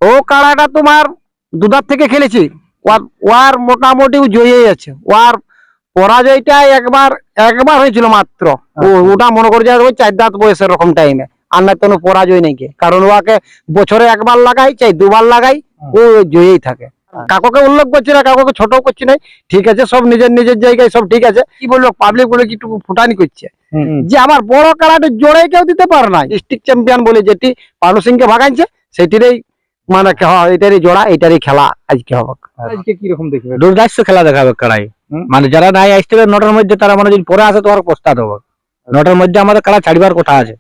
ও কাড়াটা তোমার দুধার থেকে খেলেছি, ওয়ার মোটামুটি জয়ী আছে। ওয়ার পরাজয়টা একবার একবার হয়েছিল মাত্র। ওটা মনে করে যায় ওই 4 দাঁত বয়সের রকম টাইমে, আর না কোনো পরাজয় নেই। কারণ ওকে বছরে একবার লাগাই চাই দুবার লাগাই, ও জয়ী থাকে। কাকুকে উল্লেখ করছি না, কাকুকে ছোট করছি না, ঠিক আছে, সব নিজের নিজের জায়গায় সব ঠিক আছে। কি বলবো, পাবলিক বলে কি একটু ফুটানি করছে যে আমার বড় কাড়াটা জোরে কেউ দিতে পারে না। ডিস্ট্রিক্ট চ্যাম্পিয়ন বলে যেটি পানু সিংকে ভাগাইছে, সেটিরই মানে এটারই জোড়া, এটারই খেলা আজকে হবে। আজকে কি রকম দেখবে? দুর্দাস্য খেলা দেখাবে কাড়াই। মানে যারা নাই আসতে 9টার মধ্যে, তারা মানে যদি পরে আসে তোমার প্রস্তাব দেবো। 9টার মধ্যে আমাদের কাড়া ছাড়বার কথা আছে।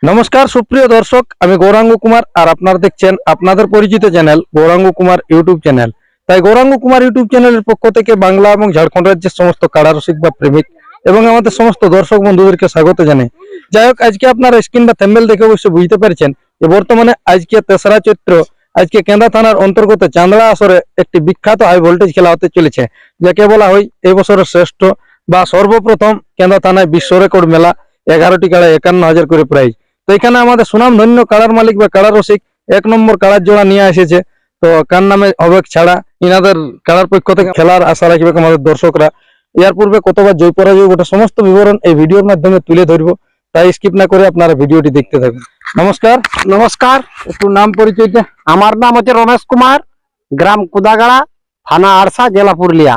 নমস্কার সুপ্রিয় দর্শক, আমি গৌরাঙ্গ কুমার, আর আপনারা দেখছেন আপনাদের পরিচিত channel Gauranga Kumar YouTube channel. তাই গৌরাঙ্গ কুমার ইউটিউব চ্যানেলের পক্ষ থেকে বাংলা এবং ঝাড়খণ্ড রাজ্যের সমস্ত কাড়া রসিক বা প্রেমিক এবং আমাদের সমস্ত দর্শক বন্ধুদেরকে স্বাগত জানাই। যাই হোক, আজকে আপনারা স্ক্রিন বা থ্যাম্বনেল দেখে অবশ্যই বুঝতে পেরেছেন যে বর্তমানে আজকে 3রা চৈত্র আজকে কেন্দ্রা থানার অন্তর্গত চান্দড়া আসরে একটি বিখ্যাত হাই ভোল্টেজ খেলা হতে চলেছে, যাকে বলা হয় এই বছরের শ্রেষ্ঠ বা সর্বপ্রথম কেন্দ্রা থানায় বিশ্ব রেকর্ড মেলা। 11টি কাড়া 51,000 করে প্রাইজ। তো এখানে আমাদের সুনাম ধন্য কাড়ার মালিক বা কাড়া রসিক 1 নম্বর কাড়ার জোড়া নিয়ে এসেছে। তো কার নামে হবে ছাড়া ইনাদের কাড়ার পক্ষ থেকে খেলার আশা রাখবে আমাদের দর্শকরা। এর পূর্বে কতবার জয় পরাজয় ওটা সমস্ত বিবরণ এই ভিডিওর মাধ্যমে তুলে ধরবো, তাই স্কিপ না করে আপনারা ভিডিওটি দেখতে থাকুন। নমস্কার। নমস্কার, একটু নাম পরিচয়টা। আমার নাম হচ্ছে রমেশ কুমার, গ্রাম কুদাগাড়া, থানা আরসা, জেলা পুরুলিয়া।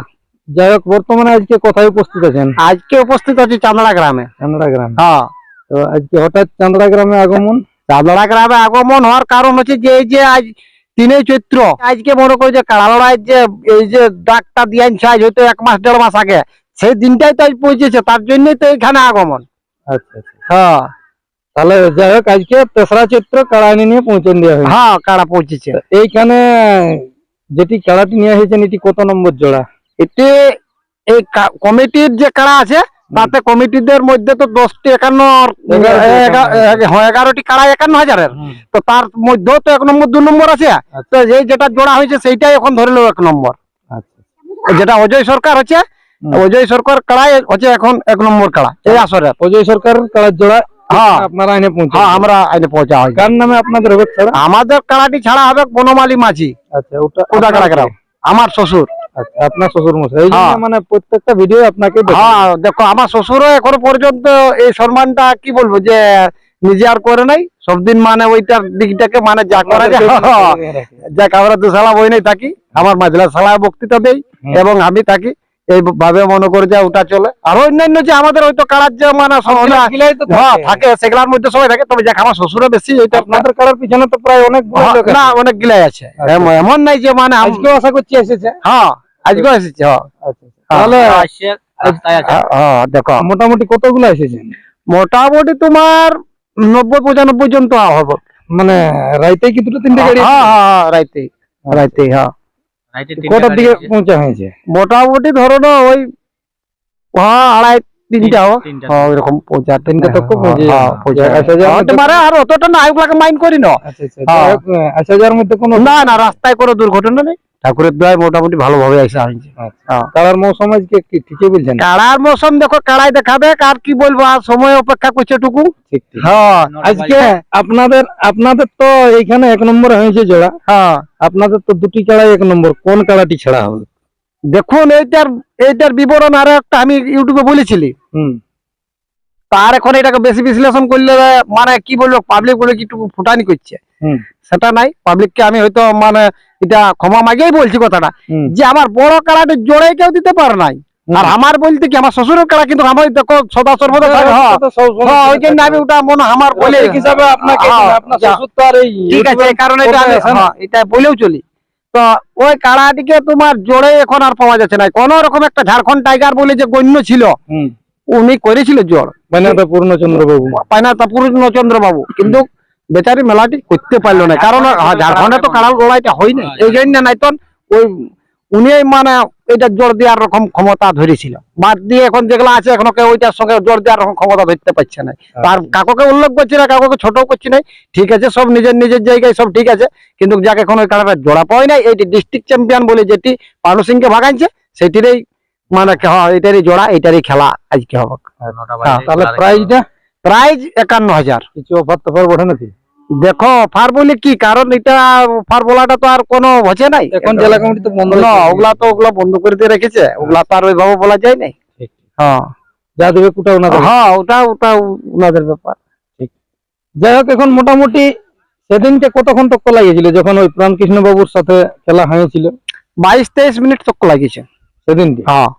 যাই হোক, বর্তমানে আজকে কোথায় উপস্থিত আছেন? আজকে উপস্থিত আছি চান্দড়া গ্রামে। চান্দড়া গ্রামে। হ্যাঁ, তো আজকে হঠাৎ চান্দড়া গ্রামে আগমন? চান্দড়া গ্রামে আগমন হওয়ার কারণ হচ্ছে যে এই যে আজ 3 চৈত্র, আজকে মনে করি যে কাড়া লড়াইয়ের যে এই যে ডাকটা দিয়েছে আজ হয়তো 1 মাস 1.5 মাস আগে, সেই দিনটাই তো আজ পৌঁছেছে, তার জন্যই তো এখানে আগমন। আচ্ছা আচ্ছা। হ্যাঁ তাহলে যাই হোক, আজকে 3রা চৈত্র কাড়া নিয়ে পৌঁছে দেওয়া হয়েছে। হ্যাঁ, কাড়া পৌঁছেছে। এইখানে যেটি কাড়াটি নিয়ে এসেছেন এটি কত নম্বর জোড়া? এটি এই কমিটির যে কাড়া আছে, তাতে কমিটিদের মধ্যে তো 10টি 11টি কাড়া 51,000-এর, তো তার মধ্যেও তো 1 নম্বর 2 নম্বর আছে। তো এই যেটা জোড়া হয়েছে সেইটাই এখন ধরে লো 1 নম্বর। যেটা অজয় সরকার হচ্ছে, অজয় সরকার কাড়াই হচ্ছে এখন 1 নম্বর কাড়া এই আসরের। অজয় সরকার কাড়ার জোড়া হ্যাঁ, আপনারা আইনে পৌঁছে? হ্যাঁ, আমরা আইনে পৌঁছা হয়। কার নামে আপনাদের হবে ছাড়া? আমাদের কাড়াটি ছাড়া হবে বনমালী মাঝি। আচ্ছা, ওটা ওটা কাড়া গ্রাম আমার শ্বশুর। আচ্ছা, আপনার শ্বশুর মশাই। এই জন্য মানে প্রত্যেকটা ভিডিও আপনাকে হ্যাঁ, দেখো আমার শ্বশুরও এখনো পর্যন্ত এই সম্মানটা কি বলবো যে নিজে আর করে নাই। সবদিন মানে ওইটার দিকটাকে মানে যা করা যায়, যাক আমরা দুশালা বই নাই থাকি, আমার মাঝলা শালায় বক্তৃতা দেই এবং আমি থাকি এইভাবে মনে করে যে ওটা চলে। আর অন্যান্য যে আমাদের হয়তো কাড়ার যে মানে থাকে সেগুলোর মধ্যে সবাই থাকে, তবে যাক আমার শ্বশুরও বেশি ওইটা। আপনাদের কাড়ার পিছনে তো প্রায় অনেক না, অনেক গিলাই আছে, এমন নাই যে মানে আজকেও আশা করছি এসেছে। হ্যাঁ, আজকেও এসেছে। তাহলে হ্যাঁ, দেখো মোটামুটি কতগুলো এসেছে? মোটামুটি তোমার 90-95 জন তো হবে। মানে রাইতে কি 2-3টে গাড়ি? হ্যাঁ, রাইতে হ্যাঁ। কটার দিকে পৌঁছা হয়েছে? মোটামুটি ধরো না ওই 2:30-3টা ওইরকম পৌঁছা 3টে তক পৌঁছে। মানে আর অতটা না, ওগুলাকে মাইন্ড করি না। আচ্ছা, যার মধ্যে কোনো না, রাস্তায় কোনো দুর্ঘটনা নেই, ঠাকুরের দয়ায় মোটামুটি ভালোভাবে আসা হয়েছে। কাড়ার মৌসুম আজকে কি ঠিকই বলছেন? কাড়ার মৌসুম দেখো, কাড়াই দেখাবে, আর কি বলবো, আর সময় অপেক্ষা করছে টুকু। হ্যাঁ, আজকে আপনাদের তো এইখানে 1 নম্বর হয়েছে জোড়া। হ্যাঁ, আপনাদের তো 2টি কাড়াই 1 নম্বর, কোন কাড়াটি ছাড়া হবে? দেখুন এইটার বিবরণ আরো একটা আমি ইউটিউবে বলেছিলি, তার এখন এটাকে বেশি বিশ্লেষণ করলে মানে কি বলবো, পাবলিক বলে কি একটু ফুটানি করছে, সেটা নাই। পাবলিককে আমি হয়তো মানে এটা ক্ষমা মাগেই বলছি কথাটা, যে আমার বড় কাড়াটা জোরে কেউ দিতে পারে নাই। আর আমার বলতে কি, আমার শ্বশুরের কাড়া কিন্তু আমার দেখো সদা সর্বদা থাকে। ওই জন্য আমি ওটা মনে আমার বলে হিসাবে আপনাকে আপনার শ্বশুর তো আর এই ঠিক আছে, এই কারণে এটা বলেও চলি। তো ওই কাড়াটিকে তোমার জোরে এখন আর পাওয়া যাচ্ছে না। কোন রকম একটা ঝাড়খণ্ড টাইগার বলে যে গণ্য ছিল, উনি করেছিল জোর পূর্ণচন্দ্র বাবু, কিন্তু বেচারি মেলাটি করতে পারলো না, কারণ ঝাড়খণ্ডে তো কাড়ার লড়াইটা হয় না, এই জন্য নাইতন ওই উনি মানে এটা জোর দেওয়ার রকম ক্ষমতা ধরেছিল। বাদ দিয়ে এখন যেগুলো আছে, এখন ওইটার সঙ্গে জোর দেওয়ার রকম ক্ষমতা ধরতে পারছে না। তার কাকুকে উল্লেখ করছি না, কাকুকে ছোট করছি না, ঠিক আছে, সব নিজের নিজের জায়গায় সব ঠিক আছে, কিন্তু যাকে এখন ওই কাড়াটা জোড়া পাওয়াই নাই, এইটি ডিস্ট্রিক্ট চ্যাম্পিয়ন বলে যেটি পানু সিংকে ভাগাইছে, সেটিরই মানে এটারই জোড়া, এটারই খেলা আজকে হবে। তাহলে প্রাইজটা? প্রাইজ 51,000। কিছু অফার টফার বটে নাকি? দেখো অফার বলে কি, কারণ এটা অফার বলাটা তো আর কোনো হচ্ছে নাই। এখন জেলা কমিটি তো বন্ধ না, হয়েছে। ওগুলা বন্ধ করে দিয়ে রেখেছে, ওগুলা তো আর ওইভাবে বলা যায় নাই। ঠিক। হ্যাঁ যা দেবে কোটা ওনাদের। হ্যাঁ, ওটা ওনাদের ব্যাপার। যাই হোক, এখন মোটামুটি সেদিনকে কতক্ষণ টক্কর লাগিয়েছিল যখন ওই প্রাণকৃষ্ণ বাবুর সাথে খেলা হয়েছিল 22-23 মিনিট তক লাগিয়েছে সেদিনকে? হ্যাঁ,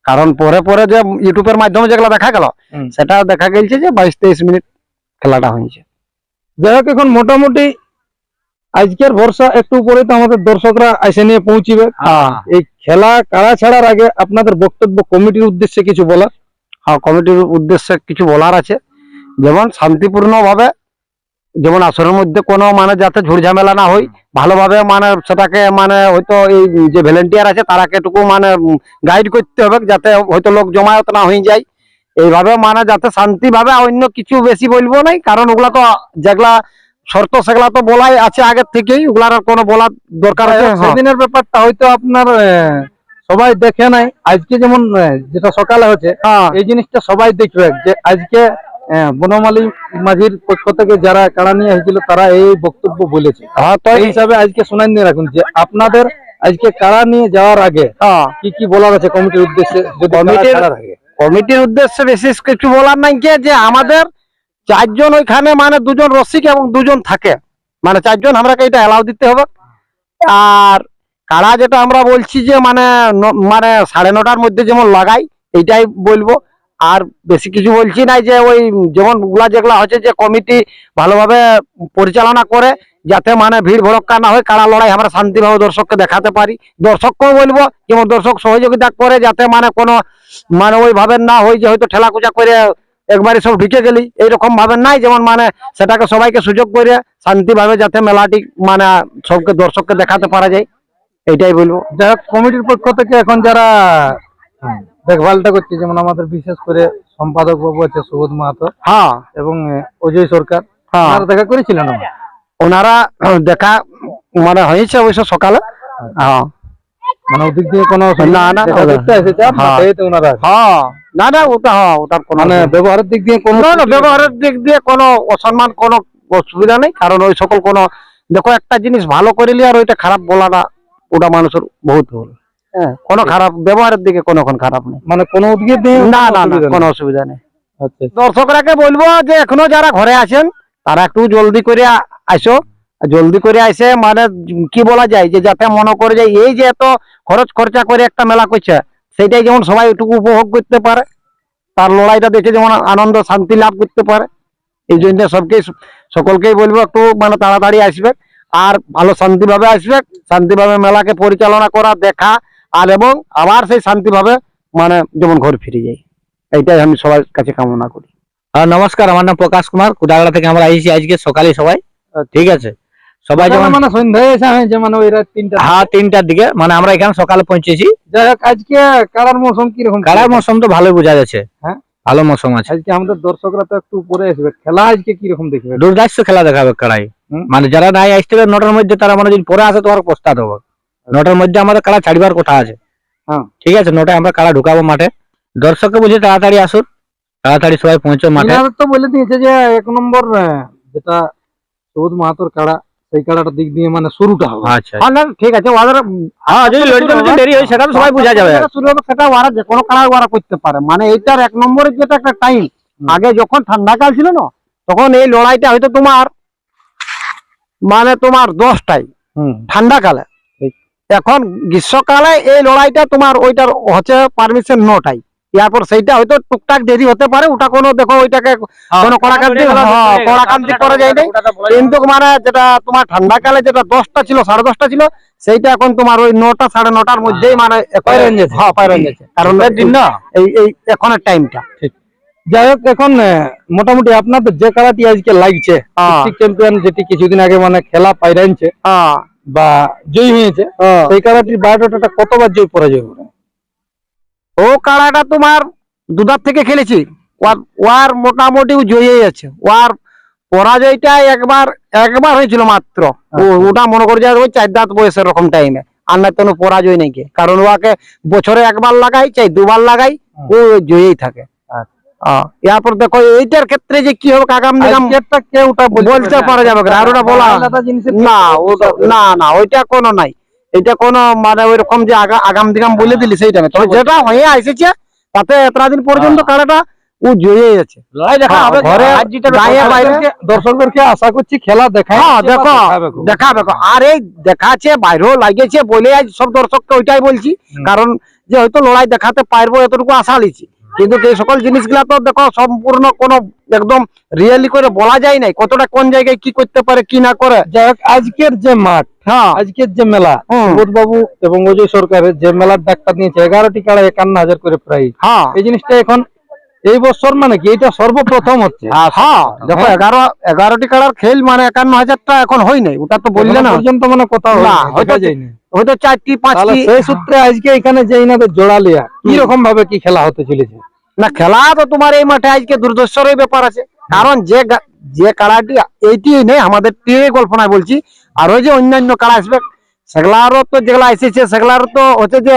কারণ পরে পরে যে ইউটিউবের মাধ্যমে যেগুলো দেখা গেল, হুম। সেটা দেখা গেছে যে 22-23 মিনিট খেলাটা হয়েছে। যাই হোক, এখন মোটামুটি আজকের ভরসা একটু পরে তো আমাদের দর্শকরা এসে নিয়ে পৌঁছিবে। হ্যাঁ এই খেলা কাড়া ছাড়ার আগে আপনাদের বক্তব্য কমিটির উদ্দেশ্যে কিছু বলার? হ্যাঁ, কমিটির উদ্দেশ্যে কিছু বলার আছে, যেমন শান্তিপূর্ণ ভাবে, যেমন আসরের মধ্যে কোনো মানে যাতে ঝুড়ঝামেলা না হয়, ভালোভাবে মানে সেটাকে মানে হয়তো এই যে ভলেন্টিয়ার আছে তারাকে একটু মানে গাইড করতে হবে, যাতে হয়তো লোক জমায়েত না হয়ে যায়, এইভাবে মানে যাতে শান্তিভাবে। অন্য কিছু বেশি বলবো নাই, কারণ ওগুলা তো যেগুলা শর্ত সেগুলা তো বলাই আছে আগের থেকেই, ওগুলার আর কোনো বলার দরকার আছে। হ্যাঁ সেদিনের ব্যাপারটা হয়তো আপনার সবাই দেখে নাই। আজকে যেমন যেটা সকালে হচ্ছে, হ্যাঁ এই জিনিসটা সবাই দেখবে যে আজকে বনমালী মাঝির পক্ষ থেকে যারা কাড়া নিয়ে এসেছিল তারা এই বক্তব্য বলেছে। হ্যাঁ, তো এই হিসাবে আজকে শুনাই নিয়ে রাখুন যে আপনাদের আজকে কাড়া নিয়ে যাওয়ার আগে হ্যাঁ কি কি বলার আছে কমিটির উদ্দেশ্যে, যদি কমিটির- কাড়া ছাড়ার আগে। কমিটির উদ্দেশ্যে বিশেষ কিছু বলার নাই, যে আমাদের 4 জন ওইখানে মানে 2 জন রসিক এবং 2 জন থাকে, মানে 4 জন আমরাকে এটা অ্যালাউ দিতে হবে। আর কাড়া যেটা আমরা বলছি যে মানে মানে 9:30টার মধ্যে যেমন লাগাই, এইটাই বলবো। আর বেশি কিছু বলছি নাই, যে ওই যেমন যেগুলা হচ্ছে যে কমিটি ভালোভাবে পরিচালনা করে, যাতে মানে ভিড় ভড়ক্কা না হয়, কাড়া লড়াই আমরা শান্তিভাবে দর্শককে দেখাতে পারি। দর্শককেও বলবো যেমন দর্শক সহযোগিতা করে, যাতে মানে কোনো মানে ওইভাবে না হয় যে হয়তো ঠেলাকুচা করে একবারে সব ঢুকে গেলি, এইরকম ভাবে নাই, যেমন মানে সেটাকে সবাইকে সুযোগ করে শান্তিভাবে যাতে মেলাটি মানে সবকে দর্শককে দেখাতে পারা যায়, এইটাই বলবো। যাই হোক, কমিটির পক্ষ থেকে এখন যারা দেখভালটা করছে, যেমন আমাদের বিশেষ করে সম্পাদক বাবু আছে সুবোধ মাহাতো হ্যাঁ এবং অজয় সরকার, হ্যাঁ, আপনারা দেখা করেছিলেন আমার? ওনারা দেখা মানে হয়েছে অবশ্য সকালে। হ্যাঁ মানে ওদিক দিয়ে কোনো না, না, দেখা করতে এসেছে আর হ্যাঁ। মাঠেই তো ওনারা আছে। হ্যাঁ, না না, ওটা হ্যাঁ, ওটার কোনো মানে ব্যবহারের দিক দিয়ে কোনো না, না, ব্যবহারের দিক দিয়ে কোনো অসম্মান, কোনো অসুবিধা নেই, কারণ ওই সকল কোনো দেখো একটা জিনিস ভালো করে নিয়ে আর ওইটা খারাপ বলাটা ওটা মানুষের বহুত ভুল। হ্যাঁ, কোনো খারাপ ব্যবহারের দিকে কোনো খারাপ নেই। মানে কোনো দিক দিয়ে না না না, অসুবিধা নেই। কোনো অসুবিধা নেই। আচ্ছা, দর্শকরাকে বলবো যে এখনো যারা ঘরে আছেন তারা একটু জলদি করে আসো, জলদি করে আসে মানে কি বলা যায়, যে যাতে মনে করে যে এই যে এত খরচ খরচা করে একটা মেলা করছে, সেইটাই যেমন সবাই একটু উপভোগ করতে পারে, তার লড়াইটা দেখে যেমন আনন্দ শান্তি লাভ করতে পারে। এই জন্য সকলকেই বলবো একটু মানে তাড়াতাড়ি আসবে, আর ভালো শান্তিভাবে আসবে, শান্তিভাবে মেলাকে পরিচালনা করা, দেখা, আর এবং আবার সেই শান্তিভাবে মানে যেমন ঘর ফিরে যায়, এইটাই আমি সবার কাছে কামনা করি। নমস্কার, আমার নাম প্রকাশ কুমার, কুদাগড়া থেকে আমরা আইছি আজকে সকালে সবাই। ঠিক আছে, সবাই যেমন মানে সন্ধ্যায় এসে হয়েছে, মানে ওই রাত 3টা। হ্যাঁ 3টার দিকে মানে আমরা এখানে সকালে পৌঁছেছি। যাই হোক, আজকে কাড়ার মৌসুম কিরকম? কাড়ার মৌসুম তো ভালোই বোঝা যাচ্ছে, হ্যাঁ ভালো মৌসুম আছে। আজকে আমাদের দর্শকরা তো একটু পরে আসবে, খেলা আজকে কিরকম দেখবে? দুর্দাস্য খেলা দেখাবে কাড়াই। হুম। মানে যারা নাই আসতে পারে 9টার মধ্যে, তারা মানে যদি পরে আসে তোমার পস্তাত হবে। 9টার মধ্যে আমাদের কাড়া ছাড়িবার কথা আছে। হ্যাঁ, ঠিক আছে, 9টায় আমরা কাড়া ঢুকাবো মাঠে। দর্শককে বুঝে তাড়াতাড়ি আসুন, তাড়াতাড়ি সবাই পৌঁছো মাঠে। ইনারা তো বলে দিয়েছে যে 1 নম্বর যেটা সুবোধ মাহাতোর কাড়া, সেই কাড়াটার দিক দিয়ে মানে শুরুটা হবে। আচ্ছা, হ্যাঁ না, ঠিক আছে, ওদের হ্যাঁ যদি লড়তে লড়তে দেরি হয় সেটা তো সবাই বোঝা যাবে। যেটা শুরু হবে সেটা ওরা যে কোনো কালার ওরা করতে পারে, মানে এইটার 1 নম্বরের যেটা একটা টাইম, আগে যখন ঠান্ডাকাল ছিল না, তখন এই লড়াইটা হয়তো তোমার মানে তোমার 10টায় হুম, ঠান্ডাকালে। ঠিক। এখন গ্রীষ্মকালে এই লড়াইটা তোমার ওইটার হচ্ছে পারমিশন 9টায়, এরপর সেইটা হয়তো টুকটাক দেরি হতে পারে, ওটা কোনো দেখো ওইটাকে কোনো কড়াকান্তি কড়াকান্তি করা যায় না, কিন্তু মানে যেটা তোমার ঠান্ডাকালে যেটা 10টা ছিল, 10:30টা ছিল, সেইটা এখন তোমার ওই 9টা 9:30টার মধ্যেই মানে পাইরেন যাচ্ছে। হ্যাঁ পাইরেন যাচ্ছে, কারণ দিন না। এই এই এখনের টাইমটা। যাই হোক, এখন মোটামুটি আপনাদের যে খেলাটি আজকে লাগছে, হ্যাঁ। চ্যাম্পিয়ন যেটি কিছুদিন আগে মানে খেলা পাইরানছে হ্যাঁ বা জয়ী হয়েছে, হ্যাঁ। সেই খেলাটির বায়োডাটাটা কতবার জয় পরাজয় করে? ও কাড়াটা তোমার দুধার থেকে খেলেছি, ওর মোটামুটি জয়ী আছে, ওর পরাজয়টা একবার হয়েছিল মাত্র। ওটা মনে করে যায় ওই 4 দাঁত বয়সের রকম টাইমে, আর না কোনো পরাজয় নেই, কারণ ওকে বছরে একবার লাগাই চাই 2বার লাগাই, ও জয়ী থাকে। এরপর দেখো এইটার ক্ষেত্রে যে কি হবে আগাম নিগাম আজকেরটা কে ওটা বলতে পারা যাবে না, আর ওটা বলা আলাদা জিনিসের না, না ওইটা কোনো নাই, এটা কোনো মানে ওইরকম যে আগাম দিগাম বলে দিলি সেইটা না, তবে যেটা হয়ে আসছে তাতে এতটা দিন পর্যন্ত কাড়াটা ও জয়ই আছে। লড়াই দেখা হবে ঘরে আজ যেটা গায়ে বাইরে দর্শকদেরকে আশা করছি খেলা দেখায় দেখো দেখাবে, আর এই দেখাচ্ছে বাইরেও লাগিয়েছে বলে আজ সব দর্শককে ওইটাই বলছি, কারণ যে হয়তো লড়াই দেখাতে পারবো এতটুকু আশা লিছি, কিন্তু এই সকল জিনিসগুলা তো দেখো সম্পূর্ণ কোনো একদম রিয়েলি করে বলা যায় নাই, কতটা কোন জায়গায় কি করতে পারে কি না করে। যাই হোক, আজকের যে মাঠ, হ্যাঁ আজকের যে মেলা, সুবোধ বাবু এবং অজয় সরকারের যে মেলার ডাক্তার নিয়েছে 11টি কাড়া 51,000 করে প্রাইস, হ্যাঁ এই জিনিসটা এখন এই বছর মানে কি এটা সর্বপ্রথম হচ্ছে। হ্যাঁ দেখো 11টি কাড়ার খেল মানে 51,000টা এখন হয় নাই, ওটা তো বললে না পর্যন্ত মানে কথা না, হয়তো হয়তো যায়নি। হয়তো 4টি তাহলে 5টি সেই সূত্রে আজকে এখানে যে ইনাদের জোড়া লিয়া কি রকম ভাবে কি খেলা হতে চলেছে? না, খেলা তো তোমার এই মাঠে আজকে দুর্দর্শরই ব্যাপার আছে, কারণ যে কাড়াটি এইটি নেই আমাদের কল্পনায় বলছি, আর ওই যে অন্যান্য কাড়া আসবে সেগুলারও তো যেগুলা এসেছে সেগুলারও তো হচ্ছে যে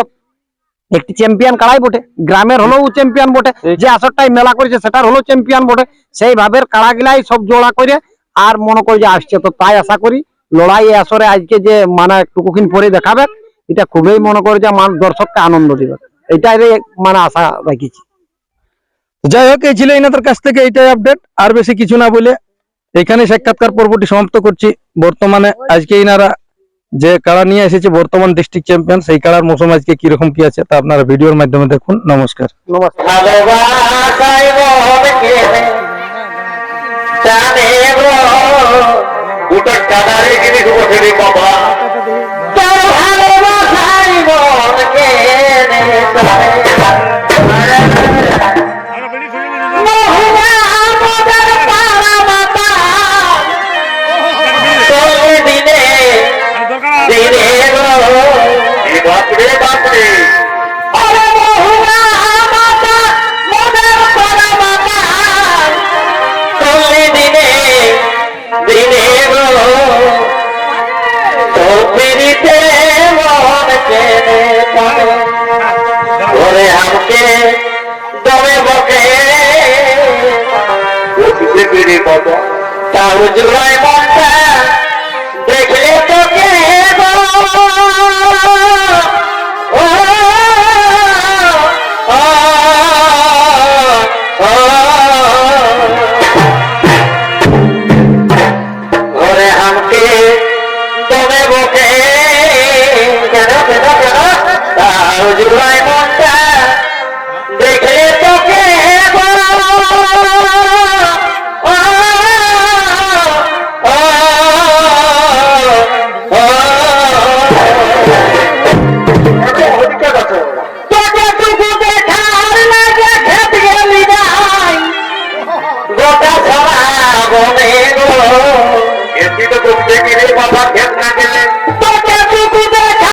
একটি চ্যাম্পিয়ন কাড়াই বটে, গ্রামের হলেও চ্যাম্পিয়ন বটে, যে আসরটাই মেলা করেছে সেটার হলেও চ্যাম্পিয়ন বটে, সেই ভাবের কাড়াগুলাই সব জোড়া করে আর মনে করি যে আসছে, তো তাই আশা করি লড়াই আসরে আজকে যে মানে টুকুখিন পরে দেখাবে এটা খুবই মনে করি যে দর্শককে আনন্দ দিবে, এটাই মানে আশা রাখিছি। যাই হোক, এই ছিল ইনাদের কাছ থেকে এইটাই আপডেট, আর বেশি কিছু না বলে এখানে সাক্ষাৎকার পর্বটি সমাপ্ত করছি। বর্তমানে আজকে ইনারা যে কাড়া নিয়ে এসেছে বর্তমান ডিস্ট্রিক্ট চ্যাম্পিয়ন, সেই কাড়ার মৌসুম আজকে কিরকম কি আছে তা আপনারা ভিডিওর মাধ্যমে দেখুন। নমস্কার। দেখলে তোকে ঘরে হামকে দমে বকে কেন কেন কেন তার জুড়াই মনটা দেখলে তোকে গোটা সারা বনে গো এটি তো দেখে